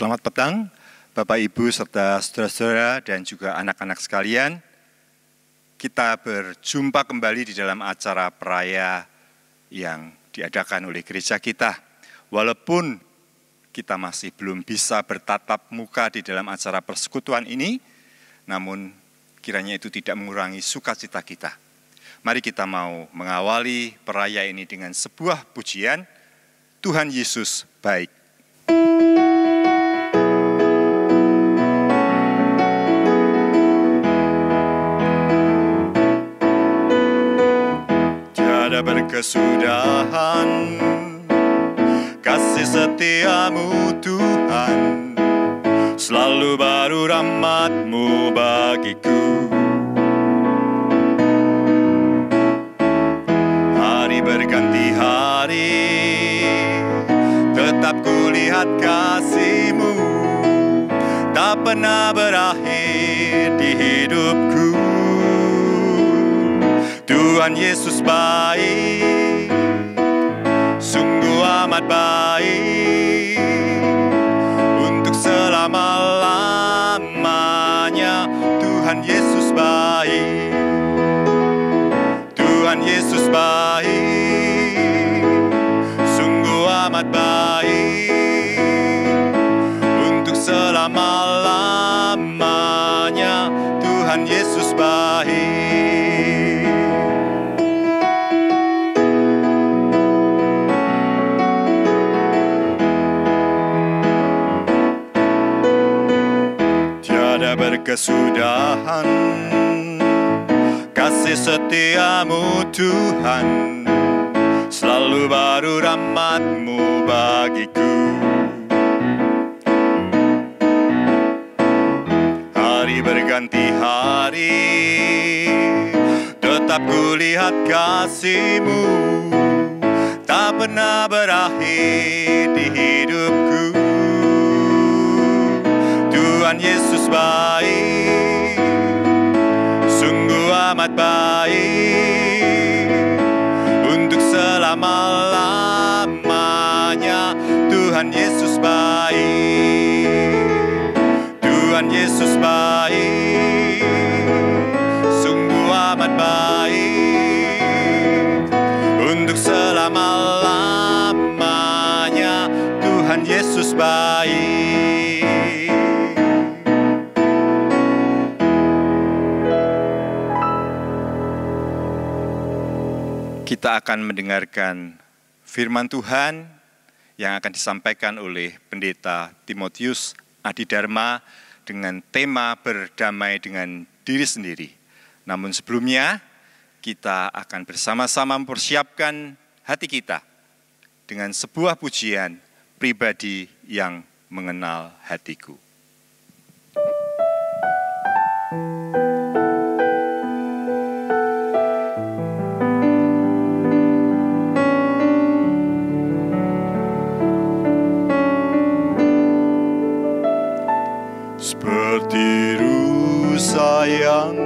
Selamat petang, Bapak Ibu serta saudara-saudara dan juga anak-anak sekalian. Kita berjumpa kembali di dalam acara peraya yang diadakan oleh gereja kita. Walaupun kita masih belum bisa bertatap muka di dalam acara persekutuan ini, namun kiranya itu tidak mengurangi sukacita kita. Mari kita mau mengawali peraya ini dengan sebuah pujian, Tuhan Yesus baik. Tiada berkesudahan kasih setiamu Tuhan, selalu baru rahmat-Mu bagiku. Hari berganti hari, tetap kulihat kasih-Mu, tak pernah berakhir di hidupku. Tuhan Yesus baik, sungguh amat baik, untuk selama-lamanya. Tuhan Yesus baik, Tuhan Yesus baik, sungguh amat baik, untuk selama-lamanya. Tuhan Yesus baik. Berkesudahan kasih setiamu Tuhan, selalu baru rahmat-Mu bagiku. Hari berganti hari, tetap kulihat kasih-Mu, tak pernah berakhir di hidupku. Tuhan Yesus baik, sungguh amat baik, untuk selama-lamanya. Tuhan Yesus baik, Tuhan Yesus baik, sungguh amat baik, untuk selama-lamanya. Tuhan Yesus baik. Kita akan mendengarkan firman Tuhan yang akan disampaikan oleh Pendeta Timotius Adidharma dengan tema berdamai dengan diri sendiri. Namun sebelumnya, kita akan bersama-sama mempersiapkan hati kita dengan sebuah pujian pribadi yang mengenal hatiku. Seperti rusa yang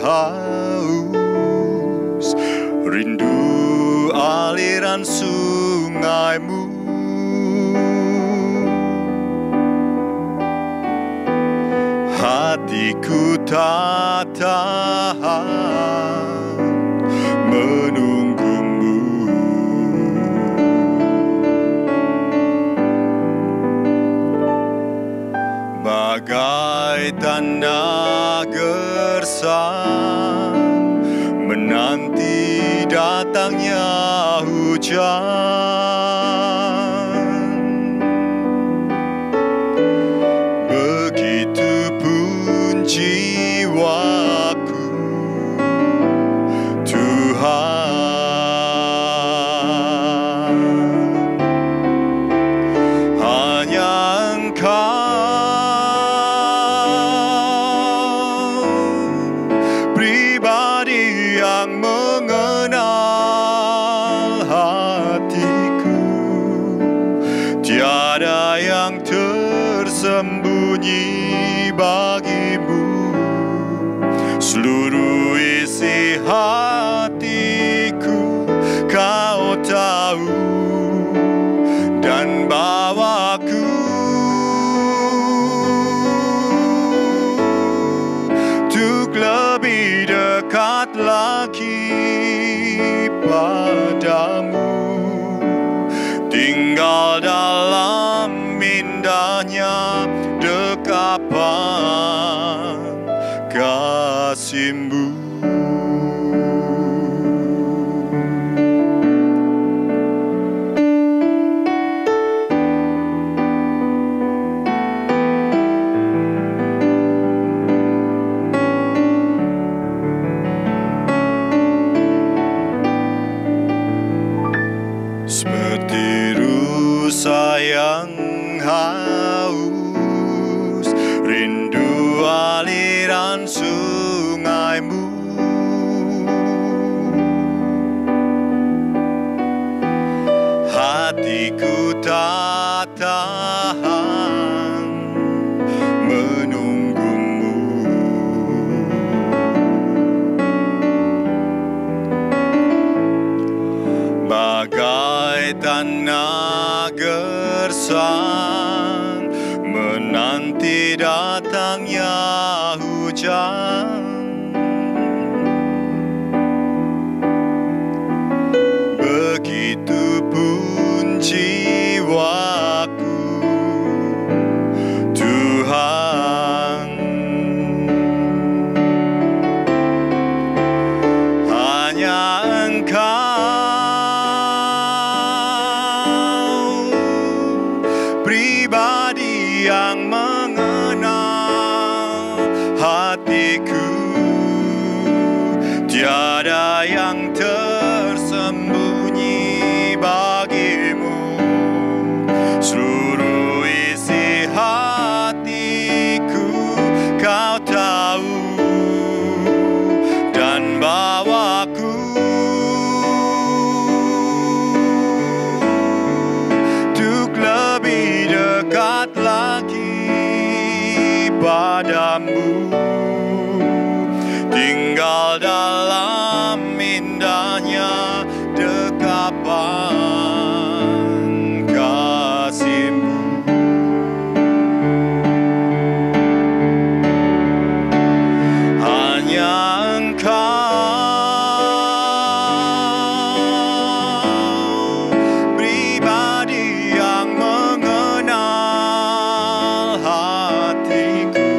haus, rindu aliran sungai-Mu. Hatiku tak tahan menunggu-Mu. Bagai tanda gersang menanti datangnya hujan, begitupun jiwaku, Tuhan. Hanya Engkau yang mengenal hatiku, tiada yang tersembunyi bagi-Mu. Seluruh isi hatiku Kau tahu, dan bawaku dekat lagi padamu, tinggal dalam indahnya dekapan kasih-Mu. Yang haus, rindu aliran sungai-Mu, hatiku tak tahan menunggu-Mu. Bagai tanah gersang menanti datangnya hujan, begitupun jiwaku, Tuhan. Hanya Engkau pribadi yang mengenal hatiku, tiada yang tersembunyi bagimu. Seluruh isi hatiku Kau tahu, dan bawaku untuk lebih dekat lagi padamu, tinggal dalam indahnya dekapan kasih-Mu. Hanya Engkau pribadi yang mengenal hatiku,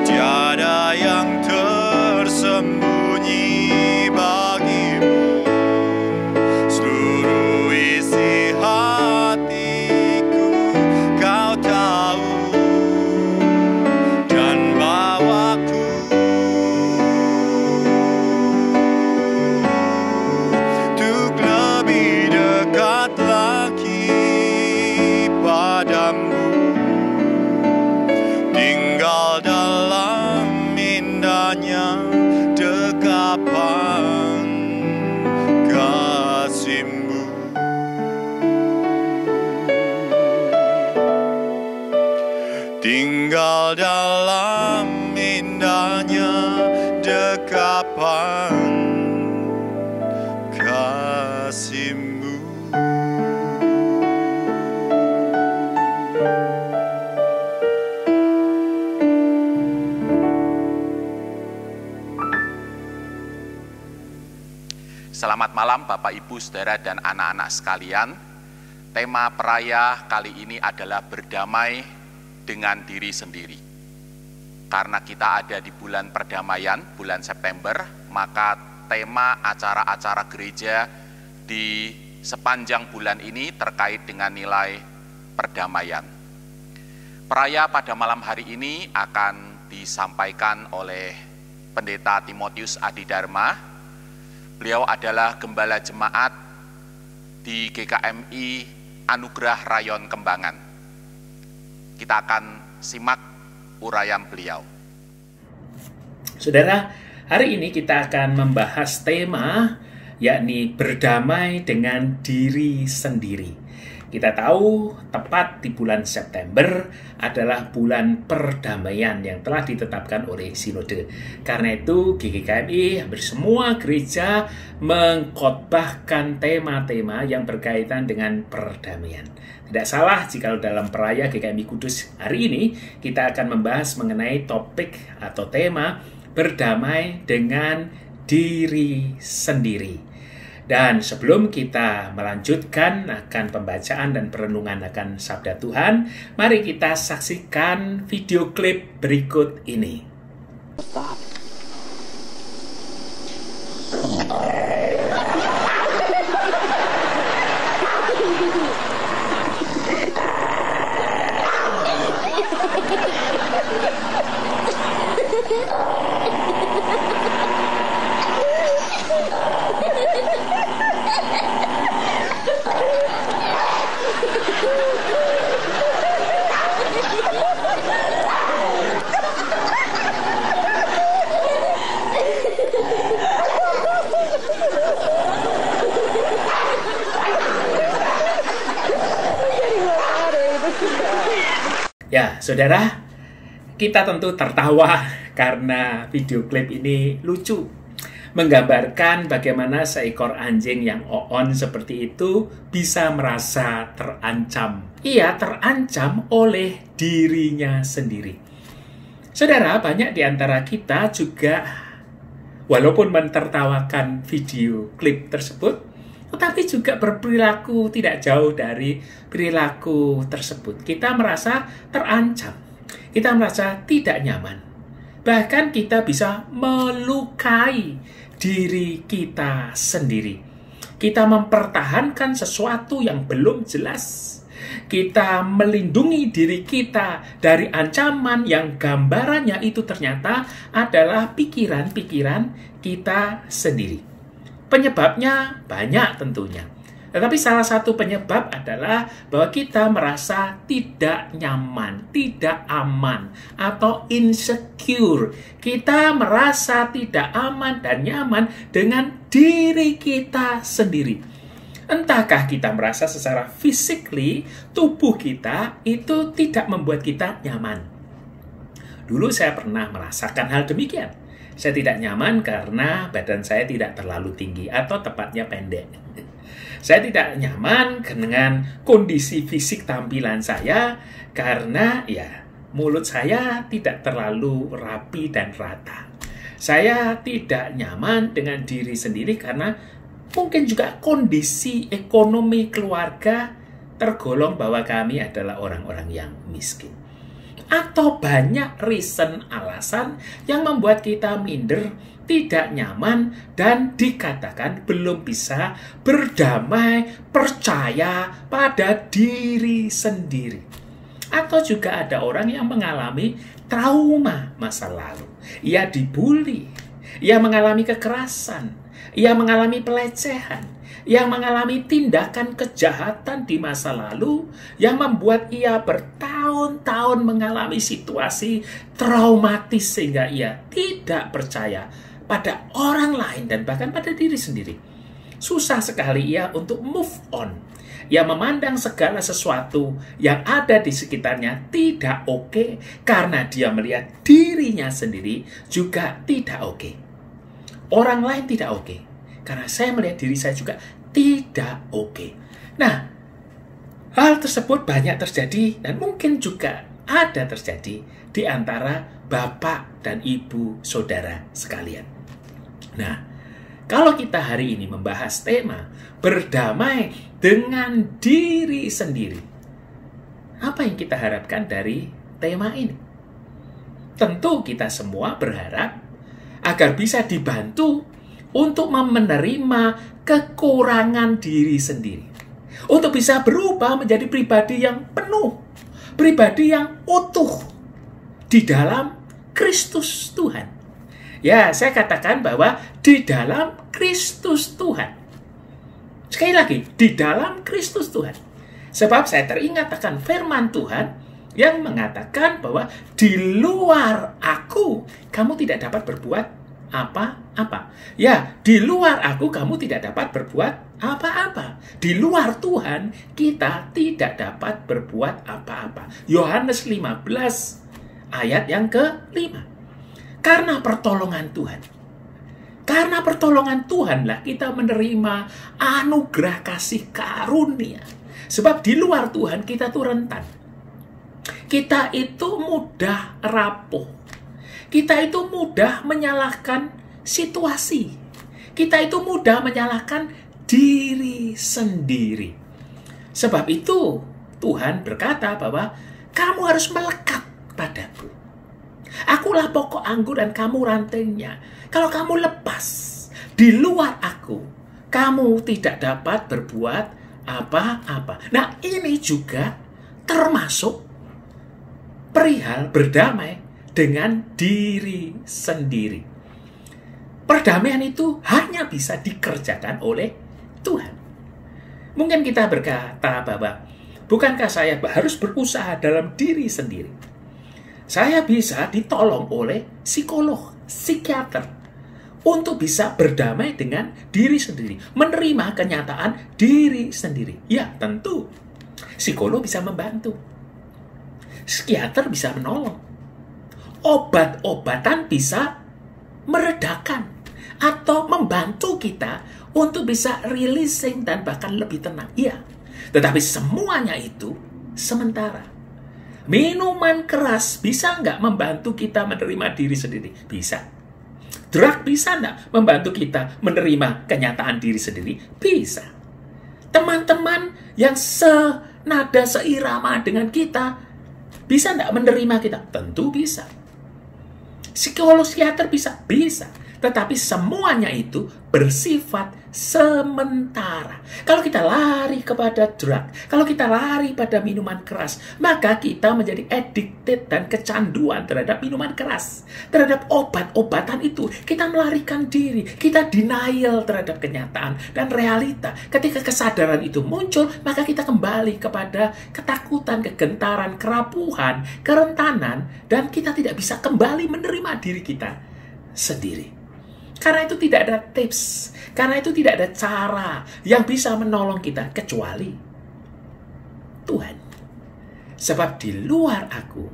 tiada yang tersembunyi bagimu. Seluruh isi hatiku Kau tahu, dan bawaku untuk lebih dekat lagi padamu, tinggal dalam indahnya dekapan kasih-Mu. Tinggal dalam indahnya dekapan kasih-Mu. Selamat malam Bapak, Ibu, Saudara, dan anak-anak sekalian. Tema peraya kali ini adalah berdamai dengan diri sendiri. Karena kita ada di bulan perdamaian, bulan September, maka tema acara-acara gereja di sepanjang bulan ini terkait dengan nilai perdamaian. Peraya pada malam hari ini akan disampaikan oleh Pendeta Timotius Adidharma. Beliau adalah Gembala Jemaat di GKMI Anugerah Rayon Kembangan. Kita akan simak uraian beliau. Saudara, hari ini kita akan membahas tema yakni berdamai dengan diri sendiri. Kita tahu tepat di bulan September adalah bulan perdamaian yang telah ditetapkan oleh Sinode. Karena itu GKMI hampir semua gereja mengkhotbahkan tema-tema yang berkaitan dengan perdamaian. Tidak salah jika dalam peraya GKMI Kudus hari ini kita akan membahas mengenai topik atau tema berdamai dengan diri sendiri. Dan sebelum kita melanjutkan akan pembacaan dan perenungan akan Sabda Tuhan, mari kita saksikan video klip berikut ini. Ya, saudara, kita tentu tertawa karena video klip ini lucu. Menggambarkan bagaimana seekor anjing yang on seperti itu bisa merasa terancam. Ia terancam oleh dirinya sendiri. Saudara, banyak di antara kita juga walaupun mentertawakan video klip tersebut, tetapi juga berperilaku tidak jauh dari perilaku tersebut. Kita merasa terancam, kita merasa tidak nyaman. Bahkan kita bisa melukai diri kita sendiri. Kita mempertahankan sesuatu yang belum jelas. Kita melindungi diri kita dari ancaman yang gambarannya itu ternyata adalah pikiran-pikiran kita sendiri. Penyebabnya banyak tentunya. Tetapi salah satu penyebab adalah bahwa kita merasa tidak nyaman, tidak aman, atau insecure. Kita merasa tidak aman dan nyaman dengan diri kita sendiri. Entahkah kita merasa secara physically, tubuh kita itu tidak membuat kita nyaman. Dulu saya pernah merasakan hal demikian. Saya tidak nyaman karena badan saya tidak terlalu tinggi atau tepatnya pendek. Saya tidak nyaman dengan kondisi fisik tampilan saya karena mulut saya tidak terlalu rapi dan rata. Saya tidak nyaman dengan diri sendiri karena mungkin juga kondisi ekonomi keluarga tergolong bahwa kami adalah orang-orang yang miskin. Atau banyak reason, alasan yang membuat kita minder, tidak nyaman, dan dikatakan belum bisa berdamai, percaya pada diri sendiri. Atau juga ada orang yang mengalami trauma masa lalu. Ia dibully, ia mengalami kekerasan, ia mengalami pelecehan, yang mengalami tindakan kejahatan di masa lalu yang membuat ia bertahun-tahun mengalami situasi traumatis sehingga ia tidak percaya pada orang lain dan bahkan pada diri sendiri. Susah sekali ia untuk move on. Ia memandang segala sesuatu yang ada di sekitarnya tidak oke karena dia melihat dirinya sendiri juga tidak oke. Orang lain tidak oke. Karena saya melihat diri saya juga tidak oke. Nah, hal tersebut banyak terjadi dan mungkin juga ada terjadi di antara bapak dan ibu saudara sekalian. Nah, kalau kita hari ini membahas tema berdamai dengan diri sendiri, apa yang kita harapkan dari tema ini? Tentu kita semua berharap agar bisa dibantu untuk menerima kekurangan diri sendiri. Untuk bisa berubah menjadi pribadi yang penuh, pribadi yang utuh di dalam Kristus Tuhan. Ya, saya katakan bahwa di dalam Kristus Tuhan. Sekali lagi, di dalam Kristus Tuhan. Sebab saya teringat akan firman Tuhan yang mengatakan bahwa di luar aku, kamu tidak dapat berbuat apa-apa. Ya, di luar aku kamu tidak dapat berbuat apa-apa. Di luar Tuhan kita tidak dapat berbuat apa-apa. Yohanes 15 ayat yang ke-5. Karena pertolongan Tuhan. Karena pertolongan Tuhanlah kita menerima anugerah kasih karunia. Sebab di luar Tuhan kita tuh rentan. Kita itu mudah rapuh. kita itu mudah menyalahkan situasi. Kita itu mudah menyalahkan diri sendiri. Sebab itu Tuhan berkata bahwa kamu harus melekat padaku. Akulah pokok anggur dan kamu rantainya. Kalau kamu lepas di luar aku, kamu tidak dapat berbuat apa-apa. Nah, ini juga termasuk perihal berdamai dengan diri sendiri. Perdamaian itu hanya bisa dikerjakan oleh Tuhan. Mungkin kita berkata bahwa bukankah saya harus berusaha dalam diri sendiri? Saya bisa ditolong oleh psikolog, psikiater untuk bisa berdamai dengan diri sendiri, menerima kenyataan diri sendiri. Ya, tentu psikolog bisa membantu. Psikiater bisa menolong. Obat-obatan bisa meredakan atau membantu kita untuk bisa releasing dan bahkan lebih tenang. Iya, tetapi semuanya itu sementara. Minuman keras bisa nggak membantu kita menerima diri sendiri? Bisa. Drug bisa nggak membantu kita menerima kenyataan diri sendiri? Bisa. Teman-teman yang senada, seirama dengan kita, bisa nggak menerima kita? Tentu bisa. Psikolog, psikiater bisa? Bisa. Tetapi semuanya itu bersifat sementara. Kalau kita lari kepada drug, kalau kita lari pada minuman keras, maka kita menjadi addicted dan kecanduan terhadap minuman keras. Terhadap obat-obatan itu, kita melarikan diri, kita denial terhadap kenyataan dan realita. Ketika kesadaran itu muncul, maka kita kembali kepada ketakutan, kegentaran, kerapuhan, kerentanan, dan kita tidak bisa kembali menerima diri kita sendiri. Karena itu tidak ada tips, karena itu tidak ada cara yang bisa menolong kita kecuali Tuhan. Sebab di luar aku,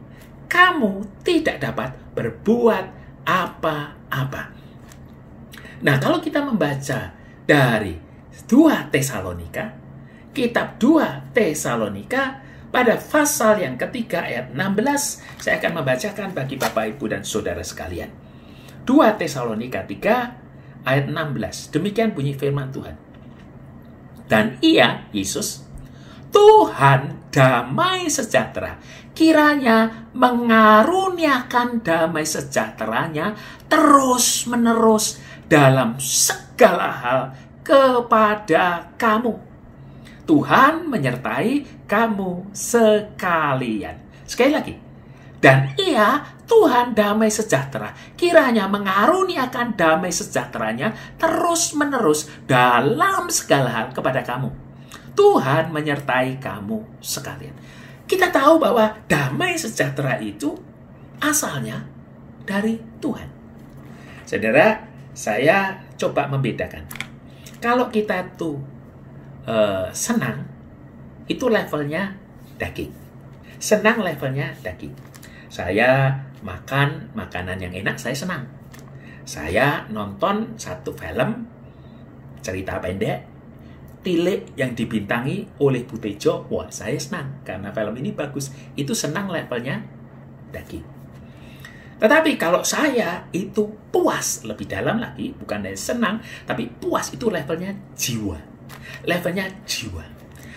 kamu tidak dapat berbuat apa-apa. Nah, kalau kita membaca dari 2 Tesalonika, kitab 2 Tesalonika, pada pasal yang ketiga ayat 16, saya akan membacakan bagi Bapak, Ibu, dan Saudara sekalian. 2 Tesalonika 3 ayat 16. Demikian bunyi firman Tuhan. Dan ia, Yesus, Tuhan damai sejahtera, kiranya mengaruniakan damai sejahteranya terus-menerus dalam segala hal kepada kamu. Tuhan menyertai kamu sekalian. Sekali lagi. Dan ia, Tuhan damai sejahtera, kiranya mengaruniakan damai sejahteranya terus-menerus dalam segala hal kepada kamu. Tuhan menyertai kamu sekalian. Kita tahu bahwa damai sejahtera itu asalnya dari Tuhan. Saudara, saya coba membedakan. Kalau kita itu senang, itu levelnya daging. Senang levelnya daging. Saya makan makanan yang enak, saya senang. Saya nonton satu film, cerita pendek, Tilik yang dibintangi oleh Butejo, wah saya senang, karena film ini bagus. Itu senang levelnya daging. Tetapi kalau saya itu puas, lebih dalam lagi, bukan dari senang, tapi puas itu levelnya jiwa. Levelnya jiwa.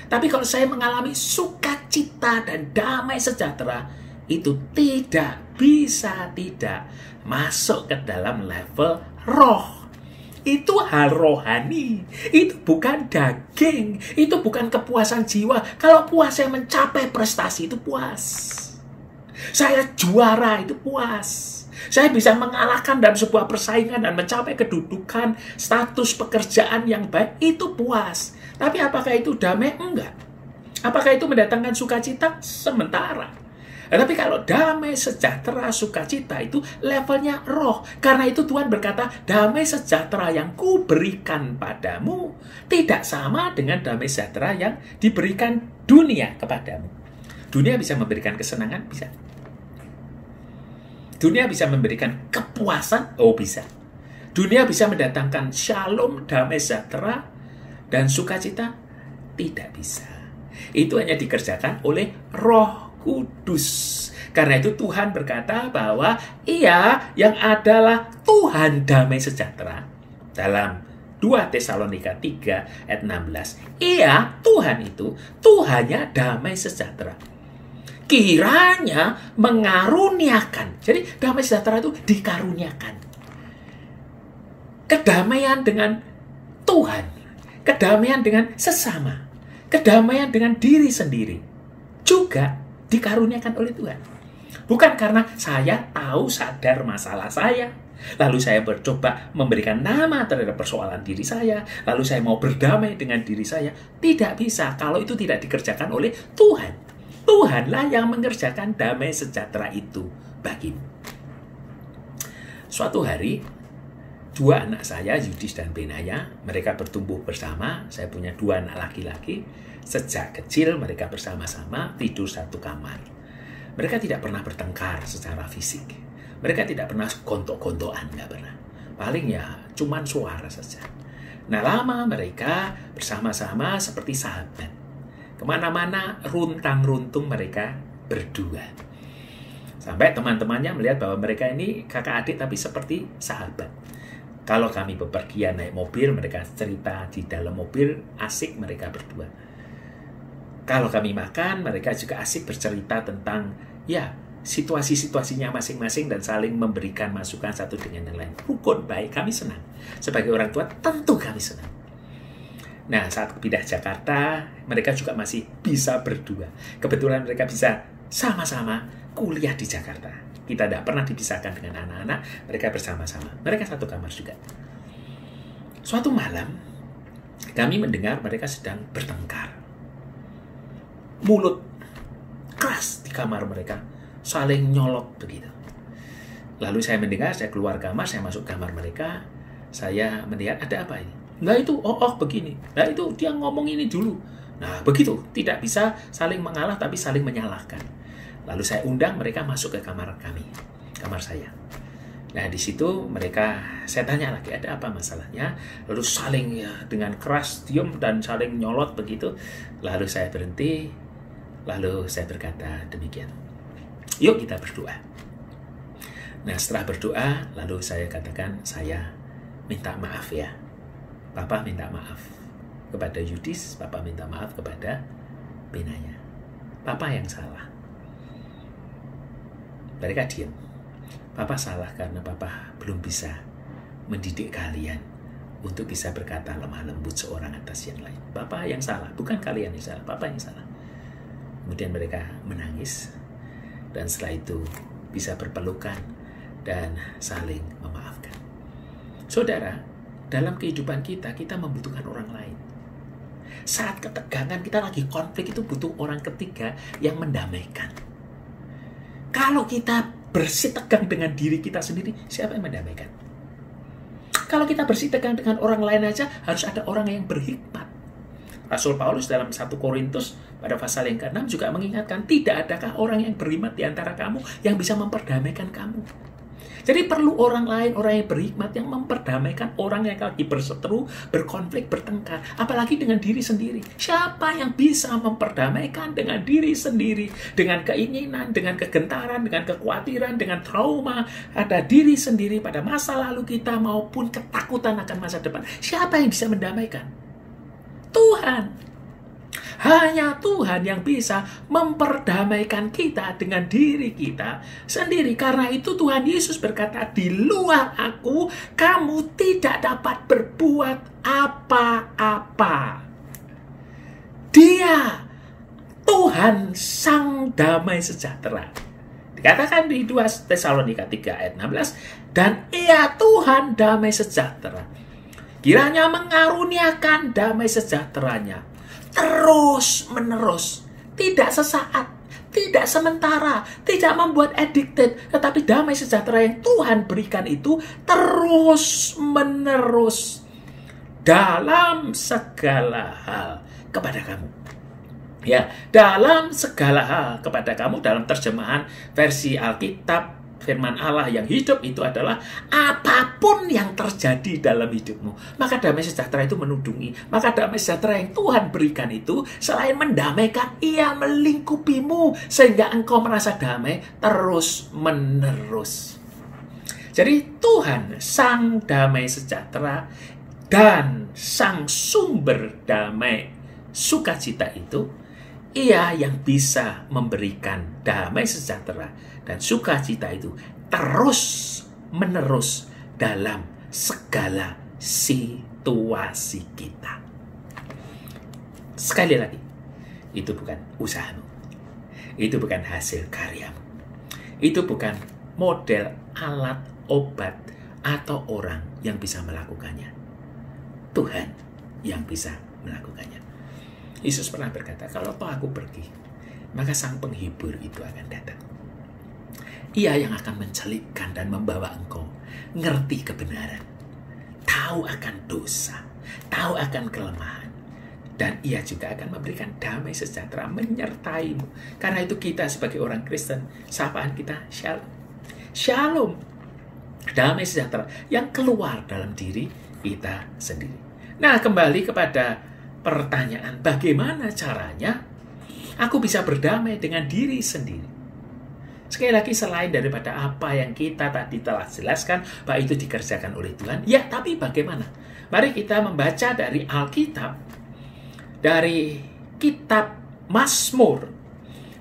Tapi kalau saya mengalami sukacita dan damai sejahtera, itu tidak bisa tidak masuk ke dalam level roh. Itu hal rohani. Itu bukan daging. Itu bukan kepuasan jiwa. Kalau puas saya mencapai prestasi, itu puas. Saya juara, itu puas. Saya bisa mengalahkan dalam sebuah persaingan dan mencapai kedudukan, status pekerjaan yang baik, itu puas. Tapi apakah itu damai? Enggak. Apakah itu mendatangkan sukacita? Sementara. Tapi kalau damai, sejahtera, sukacita itu levelnya roh. Karena itu Tuhan berkata, damai sejahtera yang kuberikan padamu tidak sama dengan damai sejahtera yang diberikan dunia kepadamu. Dunia bisa memberikan kesenangan? Bisa. Dunia bisa memberikan kepuasan? Oh, bisa. Dunia bisa mendatangkan shalom, damai sejahtera, dan sukacita? Tidak bisa. Itu hanya dikerjakan oleh Roh Kudus. Karena itu Tuhan berkata bahwa Ia yang adalah Tuhan damai sejahtera. Dalam 2 Tesalonika 3 ayat 16. Ia, Tuhan itu, Tuhannya damai sejahtera. Kiranya mengaruniakan. Jadi damai sejahtera itu dikaruniakan. Kedamaian dengan Tuhan. Kedamaian dengan sesama. Kedamaian dengan diri sendiri. Juga dikaruniakan oleh Tuhan. Bukan karena saya tahu sadar masalah saya, lalu saya mencoba memberikan nama terhadap persoalan diri saya, lalu saya mau berdamai dengan diri saya. Tidak bisa kalau itu tidak dikerjakan oleh Tuhan. Tuhanlah yang mengerjakan damai sejahtera itu bagimu. Suatu hari, 2 anak saya, Yudis dan Benaya, mereka bertumbuh bersama. Saya punya 2 anak laki-laki. Sejak kecil mereka bersama-sama tidur satu kamar. Mereka tidak pernah bertengkar secara fisik. Mereka tidak pernah gontok-gontokan, nggak pernah. Paling ya cuman suara saja. Nah, lama mereka bersama-sama seperti sahabat. Kemana-mana runtang-runtung mereka berdua. Sampai teman-temannya melihat bahwa mereka ini kakak adik tapi seperti sahabat. Kalau kami bepergian naik mobil, mereka cerita di dalam mobil, asik mereka berdua. Kalau kami makan, mereka juga asik bercerita tentang situasi-situasinya masing-masing dan saling memberikan masukan satu dengan yang lain. Rukun baik, kami senang. Sebagai orang tua, tentu kami senang. Nah, saat pindah Jakarta, mereka juga masih bisa berdua. Kebetulan mereka bisa sama-sama kuliah di Jakarta. Kita tidak pernah dipisahkan dengan anak-anak, mereka bersama-sama. Mereka satu kamar juga. Suatu malam, kami mendengar mereka sedang bertengkar. Mulut keras di kamar mereka, saling nyolot begitu. Lalu saya mendengar, saya keluar kamar, saya masuk kamar mereka, saya melihat ada apa ini? Nah itu, begini. Nah itu dia ngomong ini dulu. Nah begitu, tidak bisa saling mengalah tapi saling menyalahkan. Lalu saya undang mereka masuk ke kamar kami, kamar saya. Nah di situ mereka, saya tanya lagi ada apa masalahnya. Lalu saling dengan keras diem dan saling nyolot begitu. Lalu saya berhenti. Lalu saya berkata demikian. Yuk kita berdoa. Nah setelah berdoa, lalu saya katakan, saya minta maaf ya. Papa minta maaf kepada Yudis, Papa minta maaf kepada Benaya. Papa yang salah. Mereka diam. Papa salah karena Papa belum bisa mendidik kalian untuk bisa berkata lemah lembut seorang atas yang lain. Papa yang salah, bukan kalian yang salah, Papa yang salah. Kemudian mereka menangis, dan setelah itu bisa berpelukan dan saling memaafkan. Saudara, dalam kehidupan kita membutuhkan orang lain. Saat ketegangan kita lagi konflik itu butuh orang ketiga yang mendamaikan. Kalau kita bersih tegang dengan diri kita sendiri, siapa yang mendamaikan? Kalau kita bersih tegang dengan orang lain aja, harus ada orang yang berhikmat. Rasul Paulus dalam 1 Korintus pada pasal yang ke-6 juga mengingatkan, tidak adakah orang yang berhikmat di antara kamu yang bisa memperdamaikan kamu. Jadi perlu orang lain, orang yang berhikmat yang memperdamaikan orang yang lagi berseteru, berkonflik, bertengkar. Apalagi dengan diri sendiri. Siapa yang bisa memperdamaikan dengan diri sendiri? Dengan keinginan, dengan kegentaran, dengan kekhawatiran, dengan trauma. Ada diri sendiri pada masa lalu kita maupun ketakutan akan masa depan. Siapa yang bisa mendamaikan? Tuhan. Hanya Tuhan yang bisa memperdamaikan kita dengan diri kita sendiri. Karena itu Tuhan Yesus berkata, di luar aku, kamu tidak dapat berbuat apa-apa. Dia, Tuhan Sang Damai Sejahtera. Dikatakan di 2 Tesalonika 3 ayat 16, dan Ia Tuhan Damai Sejahtera. Kiranya mengaruniakan damai sejahteranya terus menerus, tidak sesaat, tidak sementara, tidak membuat addicted, tetapi damai sejahtera yang Tuhan berikan itu terus menerus dalam segala hal kepada kamu. Ya, dalam segala hal kepada kamu, dalam terjemahan versi Alkitab firman Allah yang hidup itu adalah apapun yang terjadi dalam hidupmu, maka damai sejahtera itu menudungi. Maka damai sejahtera yang Tuhan berikan itu selain mendamaikan, ia melingkupimu sehingga engkau merasa damai terus menerus. Jadi Tuhan sang damai sejahtera dan sang sumber damai sukacita itu, ia yang bisa memberikan damai sejahtera dan sukacita itu terus-menerus dalam segala situasi kita. Sekali lagi, itu bukan usahamu. Itu bukan hasil karyamu. Itu bukan model, alat, obat, atau orang yang bisa melakukannya. Tuhan yang bisa melakukannya. Yesus pernah berkata, kalau toh aku pergi, maka sang penghibur itu akan datang. Ia yang akan mencelipkan dan membawa engkau ngerti kebenaran, tahu akan dosa, tahu akan kelemahan, dan ia juga akan memberikan damai sejahtera menyertaimu. Karena itu kita sebagai orang Kristen, sapaan kita shalom. Shalom, damai sejahtera yang keluar dalam diri kita sendiri. Nah, kembali kepada pertanyaan, bagaimana caranya aku bisa berdamai dengan diri sendiri? Sekali lagi, selain daripada apa yang kita tadi telah jelaskan, bahwa itu dikerjakan oleh Tuhan, ya, tapi bagaimana? Mari kita membaca dari Alkitab, dari kitab Mazmur,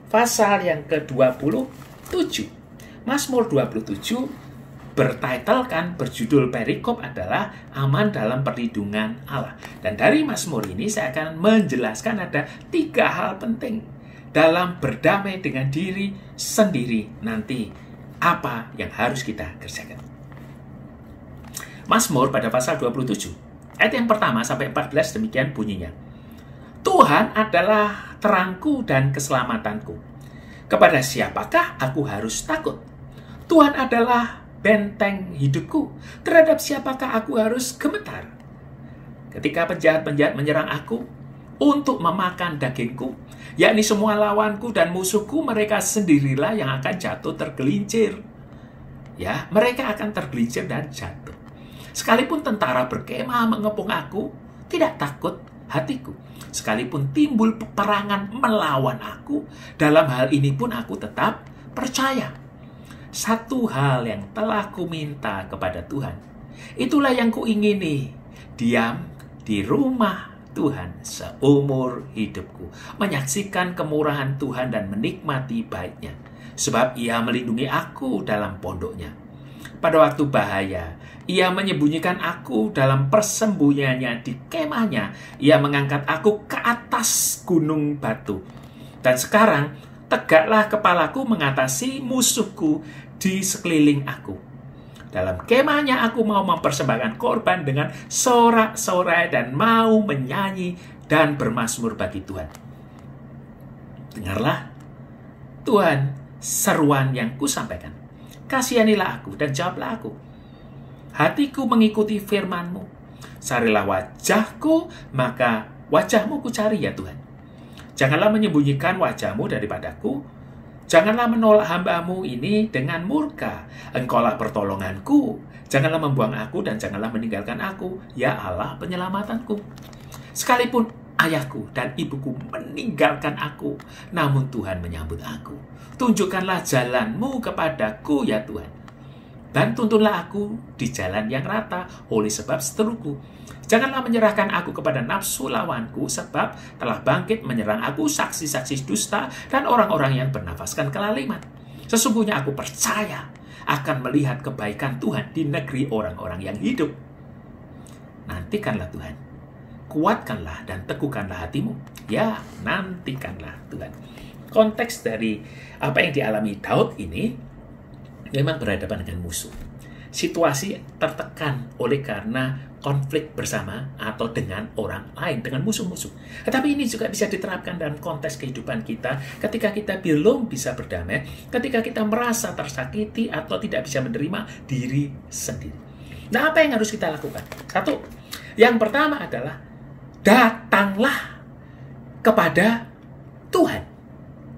pasal yang ke-27. Mazmur 27 berjudul perikop adalah aman dalam perlindungan Allah. Dan dari Mazmur ini saya akan menjelaskan ada 3 hal penting dalam berdamai dengan diri sendiri nanti, apa yang harus kita kerjakan. Mazmur pada pasal 27, ayat yang pertama sampai 14 demikian bunyinya. Tuhan adalah terangku dan keselamatanku. Kepada siapakah aku harus takut? Tuhan adalah benteng hidupku. Terhadap siapakah aku harus gemetar? Ketika penjahat-penjahat menyerang aku untuk memakan dagingku, yakni semua lawanku dan musuhku, mereka sendirilah yang akan jatuh tergelincir. Ya, mereka akan tergelincir dan jatuh. Sekalipun tentara berkemah mengepung aku, tidak takut hatiku. Sekalipun timbul peperangan melawan aku, dalam hal ini pun aku tetap percaya. Satu hal yang telah kuminta kepada Tuhan, itulah yang kuingini, diam di rumah Tuhan seumur hidupku, menyaksikan kemurahan Tuhan dan menikmati baiknya, sebab ia melindungi aku dalam pondoknya. Pada waktu bahaya, ia menyembunyikan aku dalam persembunyiannya di kemahnya. Ia mengangkat aku ke atas gunung batu. Dan sekarang, tegaklah kepalaku mengatasi musuhku di sekeliling aku. Dalam kemahnya aku mau mempersembahkan korban dengan sorak-sorai dan mau menyanyi dan bermazmur bagi Tuhan. Dengarlah, Tuhan, seruan yang kusampaikan. Kasihanilah aku dan jawablah aku. Hatiku mengikuti firman-Mu. Carilah wajahku, maka wajah-Mu kucari ya Tuhan. Janganlah menyembunyikan wajah-Mu daripadaku. Janganlah menolak hamba-Mu ini dengan murka. Engkaulah pertolonganku. Janganlah membuang aku dan janganlah meninggalkan aku, ya Allah penyelamatanku. Sekalipun ayahku dan ibuku meninggalkan aku, namun Tuhan menyambut aku. Tunjukkanlah jalan-Mu kepadaku, ya Tuhan. Dan tuntunlah aku di jalan yang rata oleh sebab seteruku. Janganlah menyerahkan aku kepada nafsu lawanku, sebab telah bangkit menyerang aku saksi-saksi dusta dan orang-orang yang bernafaskan kelaliman. Sesungguhnya aku percaya akan melihat kebaikan Tuhan di negeri orang-orang yang hidup. Nantikanlah Tuhan, kuatkanlah dan teguhkanlah hatimu. Ya, nantikanlah Tuhan. Konteks dari apa yang dialami Daud ini memang berhadapan dengan musuh. Situasi tertekan oleh karena konflik bersama atau dengan orang lain, dengan musuh-musuh. Tetapi ini juga bisa diterapkan dalam konteks kehidupan kita ketika kita belum bisa berdamai, ketika kita merasa tersakiti atau tidak bisa menerima diri sendiri. Nah, apa yang harus kita lakukan? Satu, yang pertama adalah datanglah kepada Tuhan.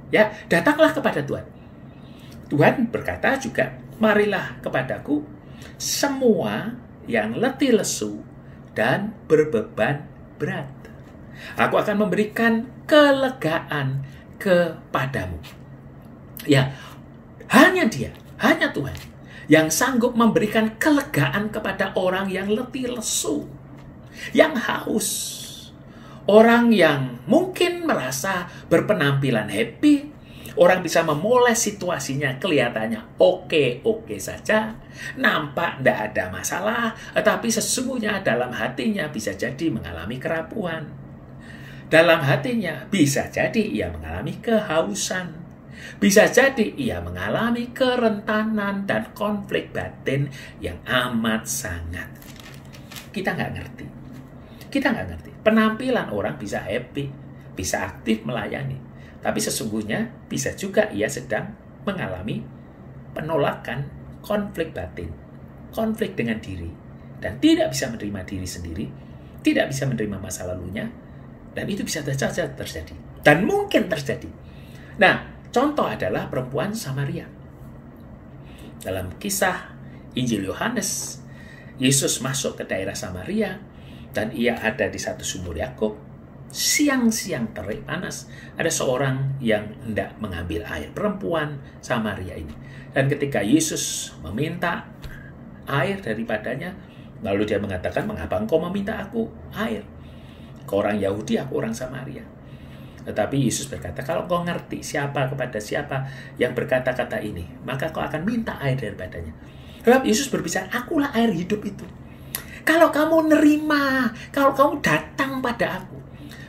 Ya, datanglah kepada Tuhan. Tuhan berkata juga, marilah kepadaku semua yang letih lesu dan berbeban berat. Aku akan memberikan kelegaan kepadamu. Ya, hanya Dia, hanya Tuhan yang sanggup memberikan kelegaan kepada orang yang letih lesu, yang haus, orang yang mungkin merasa berpenampilan happy. Orang bisa memoles situasinya kelihatannya oke-oke saja, nampak tidak ada masalah, tetapi sesungguhnya dalam hatinya bisa jadi mengalami kerapuhan. Dalam hatinya bisa jadi ia mengalami kehausan. Bisa jadi ia mengalami kerentanan dan konflik batin yang amat sangat. Kita nggak ngerti. Penampilan orang bisa happy, bisa aktif melayani. Tapi sesungguhnya bisa juga ia sedang mengalami penolakan, konflik batin, konflik dengan diri, dan tidak bisa menerima diri sendiri, tidak bisa menerima masa lalunya, dan itu bisa saja terjadi, dan mungkin terjadi. Nah, contoh adalah perempuan Samaria. Dalam kisah Injil Yohanes, Yesus masuk ke daerah Samaria, dan ia ada di satu sumur Yakub. Siang-siang terik panas, ada seorang yang hendak mengambil air, perempuan Samaria ini. Dan ketika Yesus meminta air daripadanya, lalu dia mengatakan, mengapa engkau meminta aku air? Kau orang Yahudi, aku orang Samaria. Tetapi Yesus berkata, kalau kau ngerti siapa kepada siapa yang berkata-kata ini, maka kau akan minta air daripadanya. Sebab Yesus berbicara, akulah air hidup itu. Kalau kamu nerima, kalau kamu datang pada aku,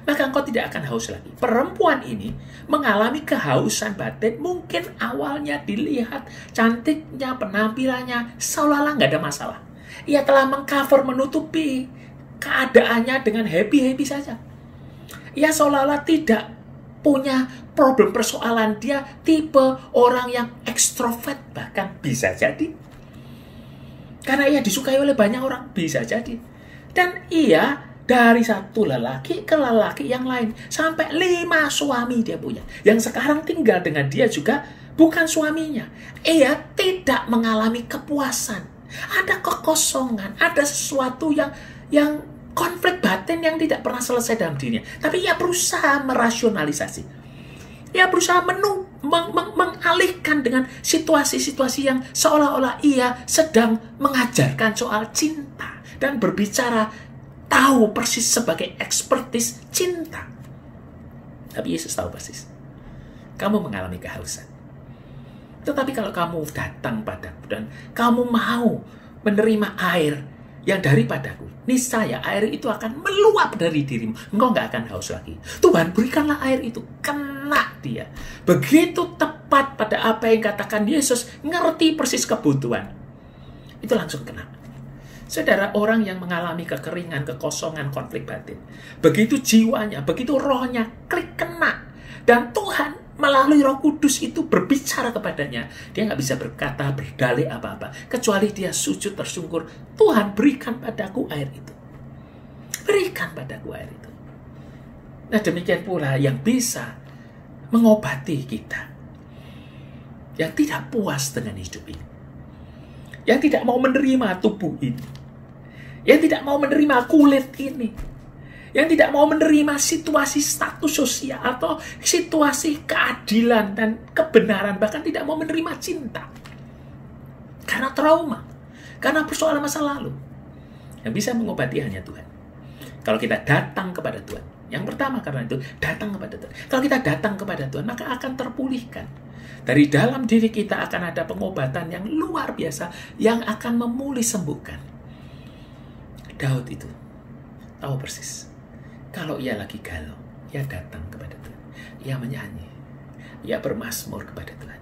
maka engkau tidak akan haus lagi. Perempuan ini mengalami kehausan batin. Mungkin awalnya dilihat cantiknya, penampilannya, seolah-olah nggak ada masalah. Ia telah mengcover, menutupi keadaannya dengan happy-happy saja. Ia seolah-olah tidak punya problem persoalan. Dia tipe orang yang ekstrovert, bahkan bisa jadi. Karena ia disukai oleh banyak orang, bisa jadi. Dan ia dari satu lelaki ke lelaki yang lain. Sampai 5 suami dia punya. Yang sekarang tinggal dengan dia juga bukan suaminya. Ia tidak mengalami kepuasan. Ada kekosongan. Ada sesuatu yang konflik batin yang tidak pernah selesai dalam dirinya. Tapi ia berusaha merasionalisasi. Ia berusaha mengalihkan dengan situasi-situasi yang seolah-olah ia sedang mengajarkan soal cinta. Dan berbicara tahu persis sebagai ekspertis cinta. Tapi Yesus tahu persis. Kamu mengalami kehausan. Tetapi kalau kamu datang padaku dan kamu mau menerima air yang daripadaku, niscaya air itu akan meluap dari dirimu. Engkau nggak akan haus lagi. Tuhan, berikanlah air itu. Kena dia. Begitu tepat pada apa yang katakan Yesus, ngerti persis kebutuhan. Itu langsung kena. Saudara, orang yang mengalami kekeringan, kekosongan, konflik batin, begitu jiwanya, begitu rohnya klik kena, dan Tuhan melalui Roh Kudus itu berbicara kepadanya, dia nggak bisa berkata, berdalih apa-apa, kecuali dia sujud tersungkur. Tuhan, berikan padaku air itu. Berikan padaku air itu. Nah, demikian pula yang bisa mengobati kita, yang tidak puas dengan hidup ini, yang tidak mau menerima tubuh ini, yang tidak mau menerima kulit ini, yang tidak mau menerima situasi status sosial atau situasi keadilan dan kebenaran, bahkan tidak mau menerima cinta. Karena trauma, karena persoalan masa lalu. Yang bisa mengobati hanya Tuhan. Kalau kita datang kepada Tuhan, yang pertama karena itu, datang kepada Tuhan. Kalau kita datang kepada Tuhan, maka akan terpulihkan. Dari dalam diri kita akan ada pengobatan yang luar biasa yang akan memulih sembuhkan. Daud itu tahu persis. Kalau ia lagi galau, ia datang kepada Tuhan. Ia menyanyi. Ia bermazmur kepada Tuhan.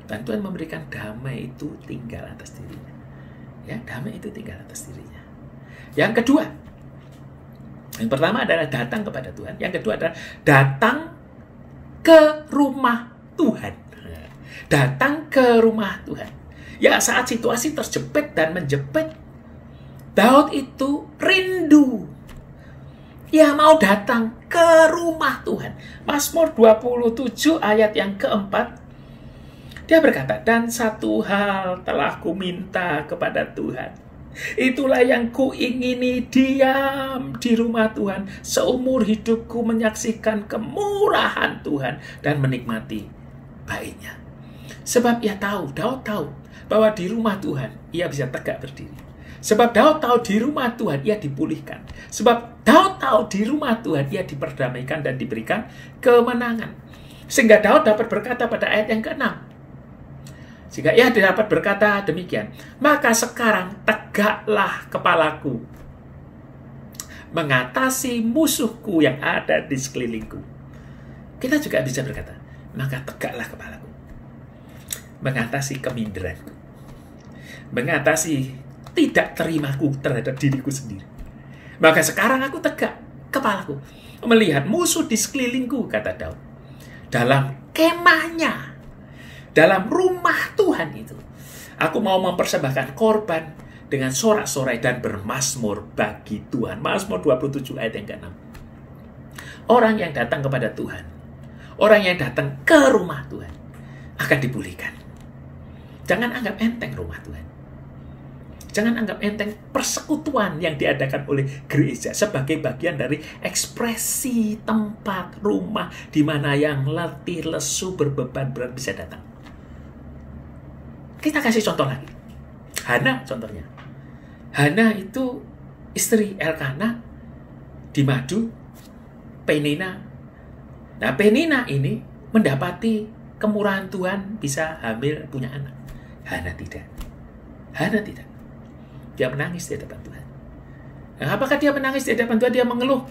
Dan Tuhan memberikan damai itu tinggal atas dirinya. Ya, damai itu tinggal atas dirinya. Yang kedua, yang pertama adalah datang kepada Tuhan. Yang kedua adalah datang ke rumah Tuhan. Datang ke rumah Tuhan. Ya, saat situasi terjepit dan menjepit, Daud itu rindu. Ia mau datang ke rumah Tuhan. Mazmur 27 ayat yang keempat. Dia berkata, dan satu hal telah kuminta kepada Tuhan. Itulah yang kuingini, diam di rumah Tuhan seumur hidupku, menyaksikan kemurahan Tuhan dan menikmati baiknya. Sebab ia tahu, Daud tahu bahwa di rumah Tuhan ia bisa tegak berdiri. Sebab Daud tahu di rumah Tuhan ia dipulihkan. Sebab Daud tahu di rumah Tuhan ia diperdamaikan dan diberikan kemenangan. Sehingga Daud dapat berkata pada ayat yang ke-6. Jika ia dapat berkata demikian, maka sekarang tegaklah kepalaku mengatasi musuhku yang ada di sekelilingku. Kita juga bisa berkata, maka tegaklah kepalaku mengatasi keminderanku, mengatasi tidak terimaku terhadap diriku sendiri. Maka sekarang aku tegak kepalaku melihat musuh di sekelilingku, kata Daud. Dalam kemahnya, dalam rumah Tuhan itu, aku mau mempersembahkan korban dengan sorak-sorai dan bermazmur bagi Tuhan. Mazmur 27 ayat yang ke-6. Orang yang datang kepada Tuhan, orang yang datang ke rumah Tuhan akan dipulihkan. Jangan anggap enteng rumah Tuhan. Jangan anggap enteng persekutuan yang diadakan oleh gereja sebagai bagian dari ekspresi tempat rumah di mana yang letih, lesu, berbeban berat bisa datang. Kita kasih contoh lagi. Hana contohnya. Hana itu istri Elkana di madu Penina. Nah, Penina ini mendapati kemurahan Tuhan bisa hamil punya anak. Hana tidak. Hana tidak. Dia menangis di hadapan Tuhan. Nah, apakah dia menangis di hadapan Tuhan? Dia mengeluh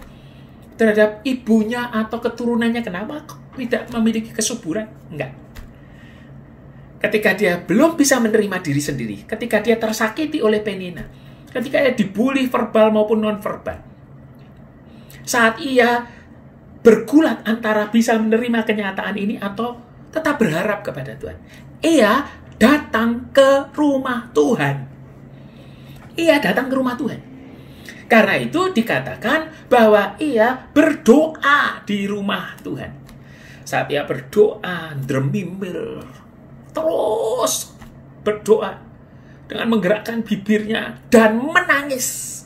terhadap ibunya atau keturunannya. Kenapa tidak memiliki kesuburan? Enggak. Ketika dia belum bisa menerima diri sendiri, ketika dia tersakiti oleh Penina, ketika dia dibully verbal maupun non-verbal, saat ia bergulat antara bisa menerima kenyataan ini atau tetap berharap kepada Tuhan, ia datang ke rumah Tuhan. Ia datang ke rumah Tuhan. Karena itu dikatakan bahwa ia berdoa di rumah Tuhan. Saat ia berdoa, dremimil, terus berdoa dengan menggerakkan bibirnya dan menangis.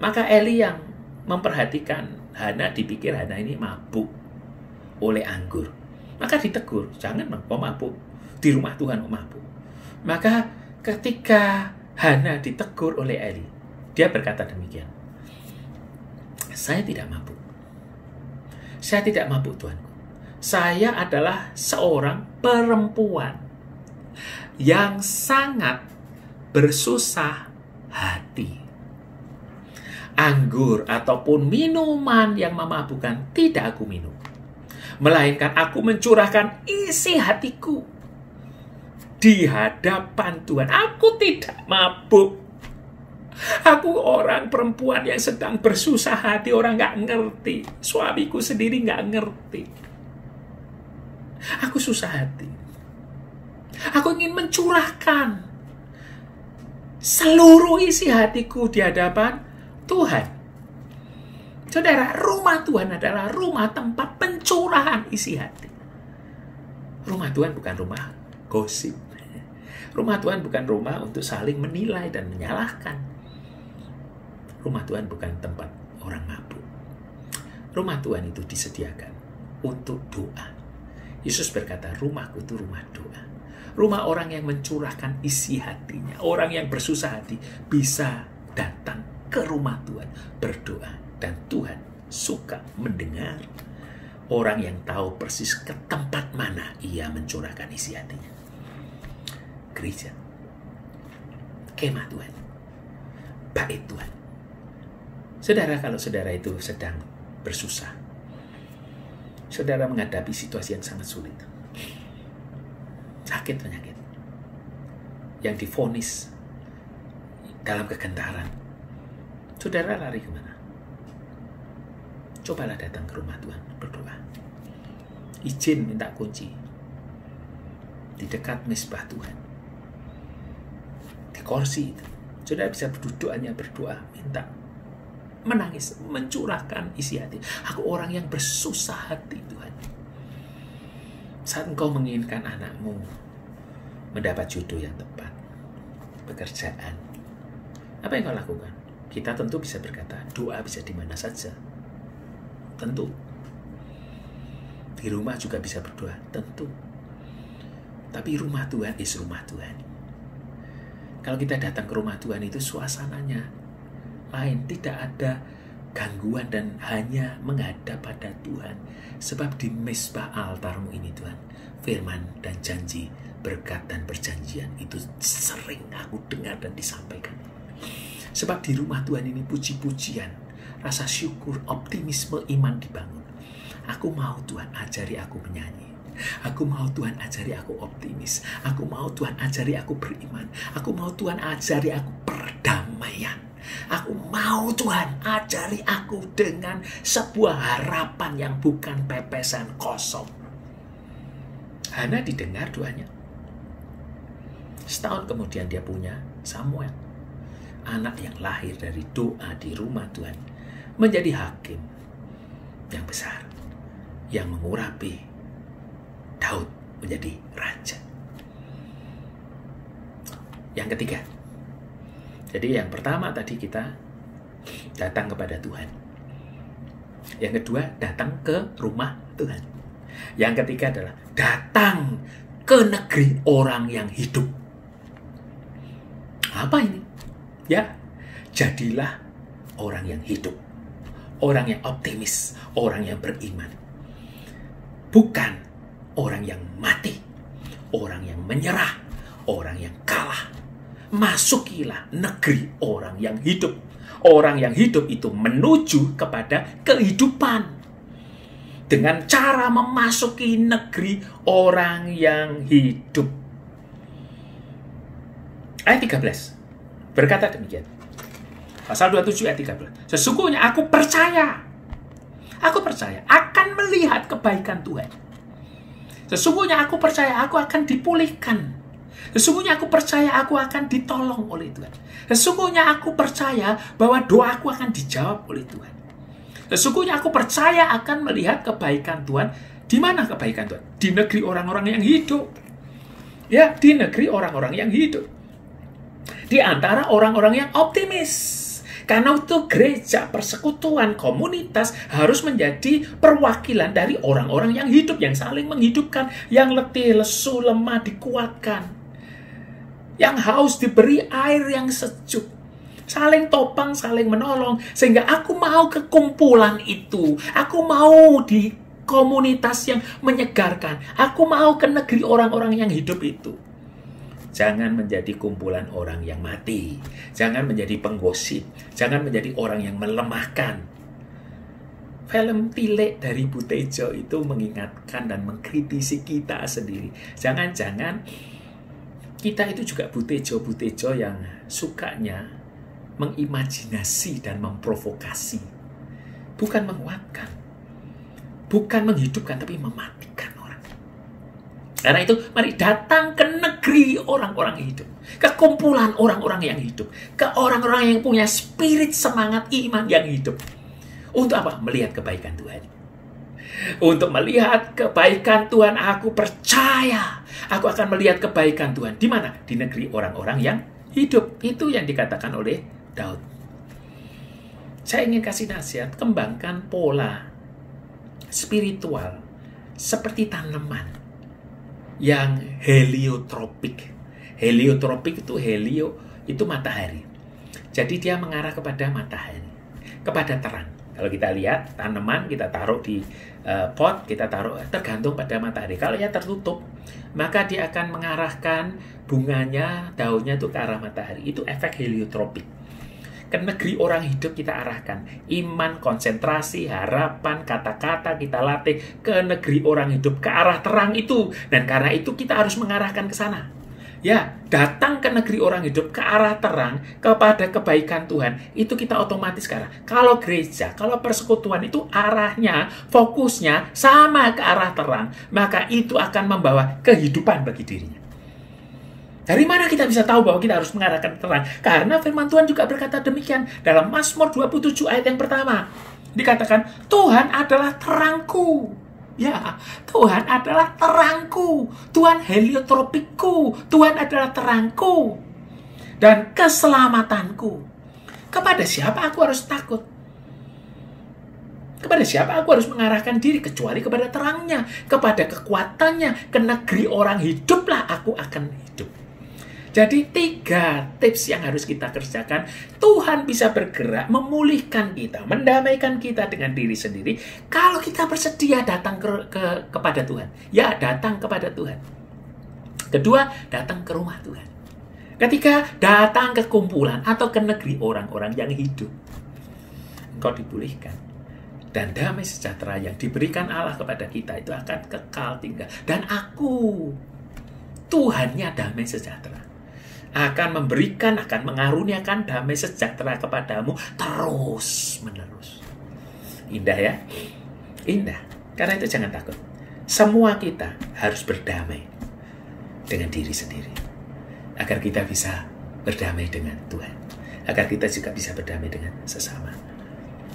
Maka Eli yang memperhatikan Hana, dipikir Hana ini mabuk oleh anggur. Maka ditegur, jangan mabuk di rumah Tuhan mabuk. Maka ketika Hana ditegur oleh Eli, dia berkata demikian, saya tidak mabuk. Saya tidak mabuk, Tuanku. Saya adalah seorang perempuan yang sangat bersusah hati. Anggur ataupun minuman yang memabukkan tidak aku minum, melainkan aku mencurahkan isi hatiku di hadapan Tuhan. Aku tidak mabuk. Aku orang perempuan yang sedang bersusah hati. Orang gak ngerti. Suamiku sendiri gak ngerti. Aku susah hati. Aku ingin mencurahkan seluruh isi hatiku di hadapan Tuhan. Saudara, rumah Tuhan adalah rumah tempat pencurahan isi hati. Rumah Tuhan bukan rumah gosip. Rumah Tuhan bukan rumah untuk saling menilai dan menyalahkan. Rumah Tuhan bukan tempat orang mabuk. Rumah Tuhan itu disediakan untuk doa. Yesus berkata, rumahku itu rumah doa. Rumah orang yang mencurahkan isi hatinya. Orang yang bersusah hati bisa datang ke rumah Tuhan, berdoa. Dan Tuhan suka mendengar orang yang tahu persis ke tempat mana ia mencurahkan isi hatinya. Gereja, kemah Tuhan, bait Tuhan. Saudara, kalau saudara itu sedang bersusah, saudara menghadapi situasi yang sangat sulit, sakit penyakit, yang divonis dalam kegentaran, saudara lari kemana? Cobalah datang ke rumah Tuhan, berdoa. Izin minta kunci di dekat mezbah Tuhan. Di kursi itu, saudara bisa duduk hanya berdoa, minta, menangis, mencurahkan isi hati. Aku orang yang bersusah hati, Tuhan. Saat engkau menginginkan anakmu mendapat jodoh yang tepat, pekerjaan, apa yang kau lakukan? Kita tentu bisa berkata, doa bisa di mana saja. Tentu. Di rumah juga bisa berdoa, tentu. Tapi rumah Tuhan rumah Tuhan. Kalau kita datang ke rumah Tuhan itu suasananya lain, tidak ada gangguan dan hanya menghadap pada Tuhan. Sebab di mezbah altarmu ini Tuhan, firman dan janji, berkat dan perjanjian itu sering aku dengar dan disampaikan. Sebab di rumah Tuhan ini puji-pujian, rasa syukur, optimisme, iman dibangun. Aku mau Tuhan ajari aku menyanyi. Aku mau Tuhan ajari aku optimis. Aku mau Tuhan ajari aku beriman. Aku mau Tuhan ajari aku perdamaian. Aku mau Tuhan ajari aku dengan sebuah harapan yang bukan pepesan kosong. Hana didengar doanya. Setahun kemudian dia punya Samuel, anak yang lahir dari doa di rumah Tuhan, menjadi hakim yang besar, yang mengurapi Daud menjadi raja. Yang ketiga, jadi yang pertama tadi kita datang kepada Tuhan. Yang kedua, datang ke rumah Tuhan. Yang ketiga adalah datang ke negeri orang yang hidup. Apa ini? Ya, jadilah orang yang hidup. Orang yang optimis, orang yang beriman. Bukan orang yang mati, orang yang menyerah, orang yang kalah. Masukilah negeri orang yang hidup. Orang yang hidup itu menuju kepada kehidupan dengan cara memasuki negeri orang yang hidup. Ayat 13 berkata demikian. Pasal 27 ayat 13. Sesungguhnya aku percaya akan melihat kebaikan Tuhan. Sesungguhnya aku percaya aku akan dipulihkan. Sesungguhnya aku percaya aku akan ditolong oleh Tuhan. Sesungguhnya aku percaya bahwa doaku akan dijawab oleh Tuhan. Sesungguhnya aku percaya akan melihat kebaikan Tuhan. Di mana kebaikan Tuhan? Di negeri orang-orang yang hidup. Ya, di negeri orang-orang yang hidup. Di antara orang-orang yang optimis. Karena itu gereja, persekutuan, komunitas harus menjadi perwakilan dari orang-orang yang hidup, yang saling menghidupkan, yang letih, lesu, lemah dikuatkan, yang haus diberi air yang sejuk, saling topang, saling menolong. Sehingga aku mau ke kumpulan itu, aku mau di komunitas yang menyegarkan, aku mau ke negeri orang-orang yang hidup itu. Jangan menjadi kumpulan orang yang mati. Jangan menjadi penggosip. Jangan menjadi orang yang melemahkan. Film Tile dari Butejo itu mengingatkan dan mengkritisi kita sendiri. Jangan-jangan kita itu juga Butejo-Butejo yang sukanya mengimajinasi dan memprovokasi. Bukan menguatkan. Bukan menghidupkan, tapi mematikan. Karena itu, mari datang ke negeri orang-orang yang hidup. Ke kumpulan orang-orang yang hidup. Ke orang-orang yang punya spirit semangat iman yang hidup. Untuk apa? Melihat kebaikan Tuhan. Untuk melihat kebaikan Tuhan, aku percaya. Aku akan melihat kebaikan Tuhan. Di mana? Di negeri orang-orang yang hidup. Itu yang dikatakan oleh Daud. Saya ingin kasih nasihat, kembangkan pola spiritual seperti tanaman yang heliotropik. Heliotropik itu itu matahari. Jadi dia mengarah kepada matahari, kepada terang. Kalau kita lihat tanaman, kita taruh di pot, kita taruh tergantung pada matahari. Kalau ya tertutup, maka dia akan mengarahkan bunganya, daunnya itu ke arah matahari. Itu efek heliotropik. Ke negeri orang hidup kita arahkan. Iman, konsentrasi, harapan, kata-kata kita latih ke negeri orang hidup, ke arah terang itu. Dan karena itu kita harus mengarahkan ke sana. Ya, datang ke negeri orang hidup, ke arah terang, kepada kebaikan Tuhan. Itu kita otomatis ke arah. Kalau gereja, kalau persekutuan itu arahnya, fokusnya sama ke arah terang, maka itu akan membawa kehidupan bagi dirinya. Dari mana kita bisa tahu bahwa kita harus mengarahkan terang? Karena firman Tuhan juga berkata demikian. Dalam Mazmur 27 ayat yang pertama. Dikatakan, Tuhan adalah terangku. Ya, Tuhan adalah terangku, Tuhan heliotropikku, Tuhan adalah terangku dan keselamatanku. Kepada siapa aku harus takut? Kepada siapa aku harus mengarahkan diri kecuali kepada terangnya, kepada kekuatannya, ke negeri orang hiduplah aku akan hidup. Jadi 3 tips yang harus kita kerjakan. Tuhan bisa bergerak memulihkan kita, mendamaikan kita dengan diri sendiri kalau kita bersedia datang kepada Tuhan. Ya, datang kepada Tuhan. Kedua, datang ke rumah Tuhan. Ketika datang ke kumpulan atau ke negeri orang-orang yang hidup, engkau dipulihkan. Dan damai sejahtera yang diberikan Allah kepada kita itu akan kekal tinggal. Dan aku, Tuhannya damai sejahtera, akan memberikan, akan mengaruniakan damai sejahtera kepadamu terus menerus. Indah ya? Indah. Karena itu jangan takut. Semua kita harus berdamai dengan diri sendiri. Agar kita bisa berdamai dengan Tuhan. Agar kita juga bisa berdamai dengan sesama.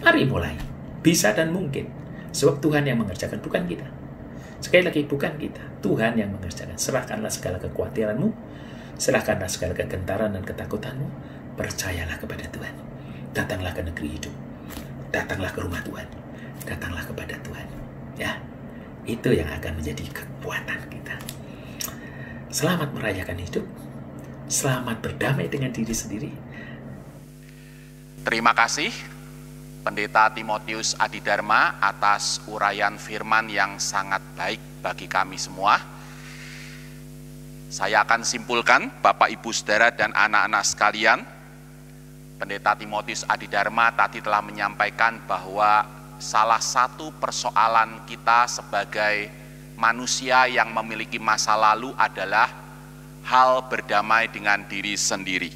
Mari mulai. Bisa dan mungkin. Sebab Tuhan yang mengerjakan, bukan kita. Sekali lagi, bukan kita. Tuhan yang mengerjakan. Serahkanlah segala kekhawatiranmu. Serahkanlah segala kegentaran dan ketakutanmu. Percayalah kepada Tuhan. Datanglah ke negeri hidup. Datanglah ke rumah Tuhan. Datanglah kepada Tuhan. Ya, itu yang akan menjadi kekuatan kita. Selamat merayakan hidup. Selamat berdamai dengan diri sendiri. Terima kasih Pendeta Timotius Adidharma atas uraian firman yang sangat baik bagi kami semua. Saya akan simpulkan, Bapak, Ibu, Saudara, dan anak-anak sekalian, Pendeta Timotius Adidharma tadi telah menyampaikan bahwa salah satu persoalan kita sebagai manusia yang memiliki masa lalu adalah hal berdamai dengan diri sendiri.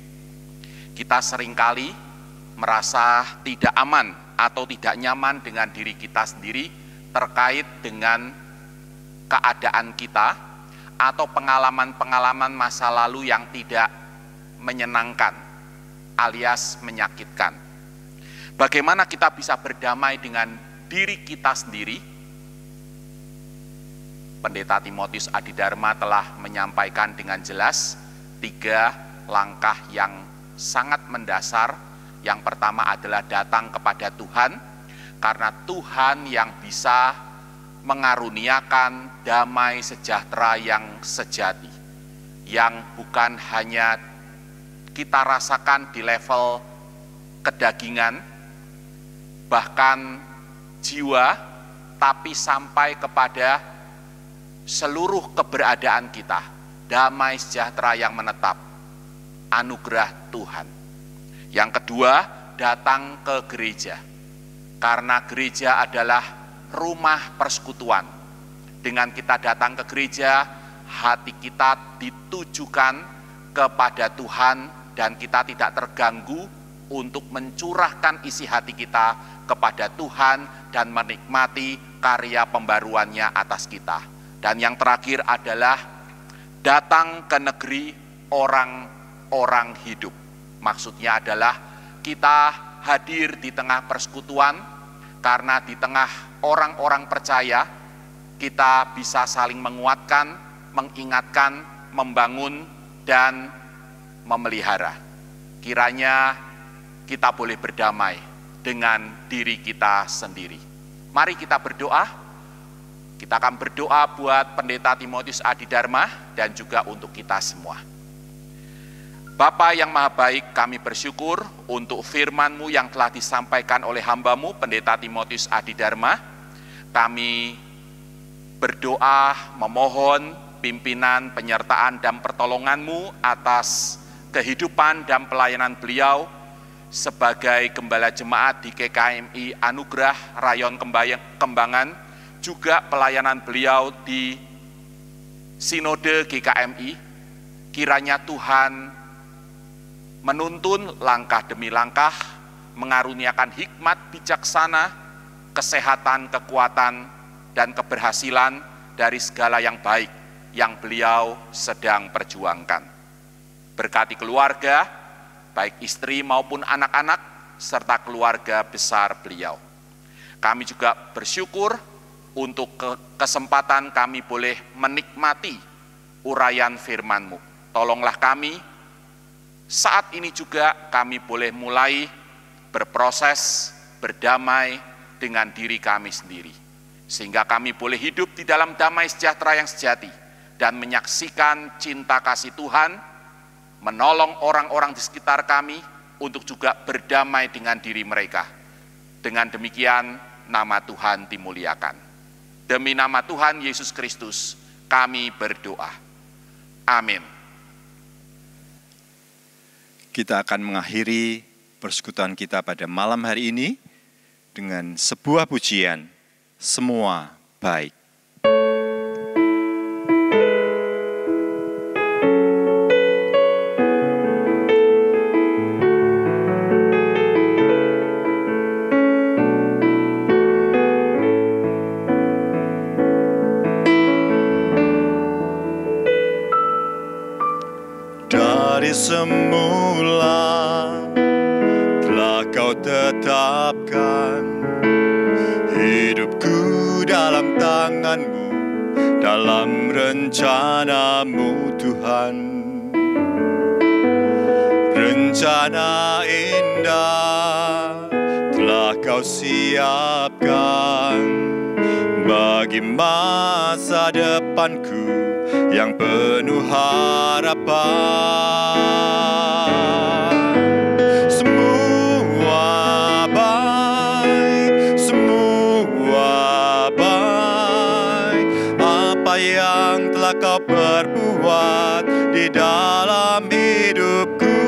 Kita seringkali merasa tidak aman atau tidak nyaman dengan diri kita sendiri terkait dengan keadaan kita atau pengalaman-pengalaman masa lalu yang tidak menyenangkan alias menyakitkan. Bagaimana kita bisa berdamai dengan diri kita sendiri? Pendeta Timotius Adidharma telah menyampaikan dengan jelas 3 langkah yang sangat mendasar. Yang pertama adalah datang kepada Tuhan, karena Tuhan yang bisa mengaruniakan damai sejahtera yang sejati, yang bukan hanya kita rasakan di level kedagingan, bahkan jiwa, tapi sampai kepada seluruh keberadaan kita, damai sejahtera yang menetap, anugerah Tuhan. Yang kedua, datang ke gereja, karena gereja adalah rumah persekutuan. Dengan kita datang ke gereja, hati kita ditujukan kepada Tuhan dan kita tidak terganggu untuk mencurahkan isi hati kita kepada Tuhan dan menikmati karya pembaruannya atas kita. Dan yang terakhir adalah datang ke negeri orang-orang hidup. Maksudnya adalah kita hadir di tengah persekutuan, karena di tengah orang-orang percaya kita bisa saling menguatkan, mengingatkan, membangun, dan memelihara. Kiranya kita boleh berdamai dengan diri kita sendiri. Mari kita berdoa. Kita akan berdoa buat Pendeta Timotius Adidharma dan juga untuk kita semua. Bapa yang Maha Baik, kami bersyukur untuk firman-Mu yang telah disampaikan oleh hamba-Mu, Pendeta Timotius Adidharma. Kami berdoa, memohon pimpinan, penyertaan, dan pertolongan-Mu atas kehidupan dan pelayanan beliau sebagai Gembala Jemaat di GKMI Anugerah Rayon Kembangan, juga pelayanan beliau di Sinode GKMI. Kiranya Tuhan menuntun langkah demi langkah, mengaruniakan hikmat bijaksana, kesehatan, kekuatan, dan keberhasilan dari segala yang baik yang beliau sedang perjuangkan. Berkati keluarga, baik istri maupun anak-anak, serta keluarga besar beliau. Kami juga bersyukur untuk kesempatan kami boleh menikmati uraian firman-Mu. Tolonglah kami, saat ini juga kami boleh mulai berproses, berdamai dengan diri kami sendiri. Sehingga kami boleh hidup di dalam damai sejahtera yang sejati dan menyaksikan cinta kasih Tuhan, menolong orang-orang di sekitar kami untuk juga berdamai dengan diri mereka. Dengan demikian, nama Tuhan dimuliakan. Demi nama Tuhan Yesus Kristus, kami berdoa. Amin. Kita akan mengakhiri persekutuan kita pada malam hari ini dengan sebuah pujian, Semua Baik. Dari semula telah Kau tetapkan hidupku dalam tangan-Mu, dalam rencana-Mu Tuhan. Rencana indah telah Kau siapkan bagi masa depanku yang penuh harapan. Semua baik, semua baik, apa yang telah Kau perbuat di dalam hidupku.